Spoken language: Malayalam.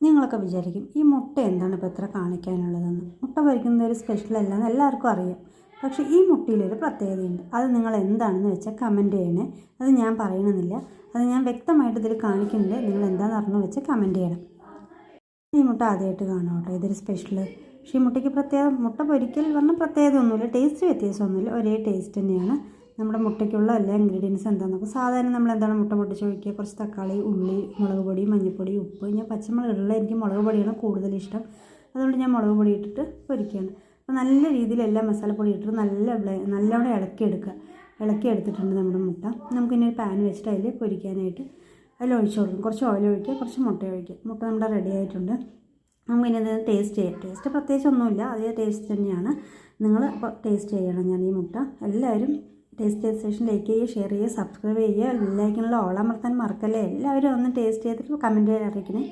നിങ്ങളൊക്കെ വിചാരിക്കും ഈ മുട്ട എന്താണ് ഇപ്പോൾ ഇത്ര കാണിക്കാനുള്ളതെന്ന്. മുട്ട പൊരിക്കുന്നത് ഒരു സ്പെഷ്യലല്ല എന്ന് എല്ലാവർക്കും അറിയാം. പക്ഷേ ഈ മുട്ടയിലൊരു പ്രത്യേകതയുണ്ട്. അത് നിങ്ങൾ എന്താണെന്ന് വെച്ചാൽ കമൻറ്റ് ചെയ്യണേ. അത് ഞാൻ പറയണമെന്നില്ല, അത് ഞാൻ വ്യക്തമായിട്ട് ഇതിൽ കാണിക്കുന്നുണ്ട്. നിങ്ങൾ എന്താണെന്ന് അറിഞ്ഞു വെച്ചാൽ കമൻറ്റ് ചെയ്യണം. ഈ മുട്ട ആദ്യമായിട്ട് കാണാം കേട്ടോ, ഇതൊരു സ്പെഷ്യൽ. പക്ഷേ ഈ മുട്ടയ്ക്ക് മുട്ട പൊരിക്കൽ പറഞ്ഞാൽ പ്രത്യേകത ഒന്നുമില്ല, ടേസ്റ്റ് വ്യത്യാസമൊന്നുമില്ല, ഒരേ ടേസ്റ്റ് തന്നെയാണ്. നമ്മുടെ മുട്ടയ്ക്കുള്ള എല്ലാ ഇൻഗ്രീഡിയൻസ് എന്താണെന്നൊക്കെ സാധാരണ നമ്മൾ എന്താണ് മുട്ട പൊട്ടിച്ച് ഒഴിക്കുക, കുറച്ച് തക്കാളി, ഉള്ളി, മുളക് പൊടി, മഞ്ഞൾപ്പൊടി, ഉപ്പ്. ഞാൻ പച്ചമുളക് ഇടുള്ള, എനിക്ക് മുളക് പൊടിയാണ് കൂടുതൽ ഇഷ്ടം, അതുകൊണ്ട് ഞാൻ മുളക് പൊടി ഇട്ടിട്ട് പൊരിക്കുകയാണ്. അപ്പോൾ നല്ല രീതിയിൽ എല്ലാ മസാലപ്പൊടി ഇട്ടിട്ട് നല്ലവണ്ണം ഇളക്കി എടുത്തിട്ടുണ്ട് നമ്മുടെ മുട്ട. നമുക്കിനി ഒരു പാൻ വെച്ചിട്ട് അതിൽ പൊരിക്കാനായിട്ട് അതിൽ ഒഴിച്ച് കൊടുക്കും. കുറച്ച് ഓയിൽ ഒഴിക്കുക, കുറച്ച് മുട്ട ഒഴിക്കുക. മുട്ട നമ്മുടെ റെഡി ആയിട്ടുണ്ട്. നമുക്കിനി അത് ടേസ്റ്റ് ചെയ്യാം. ടേസ്റ്റ് പ്രത്യേകിച്ചൊന്നുമില്ല, അതേ ടേസ്റ്റ് തന്നെയാണ്. നിങ്ങൾ ടേസ്റ്റ് ചെയ്യണം. ഞാൻ ഈ മുട്ട എല്ലാവരും ടേസ്റ്റ് ചെയ്ത ശേഷം ലൈക്ക് ചെയ്യുക, ഷെയർ ചെയ്യുക, സബ്സ്ക്രൈബ് ചെയ്യുക, ലൈക്കിനുള്ള ഓളമർത്താൻ മറക്കല്ലേ. എല്ലാവരും ഒന്ന് ടേസ്റ്റ് ചെയ്തിട്ട് കമൻറ്റ് അറിയിക്കണേ.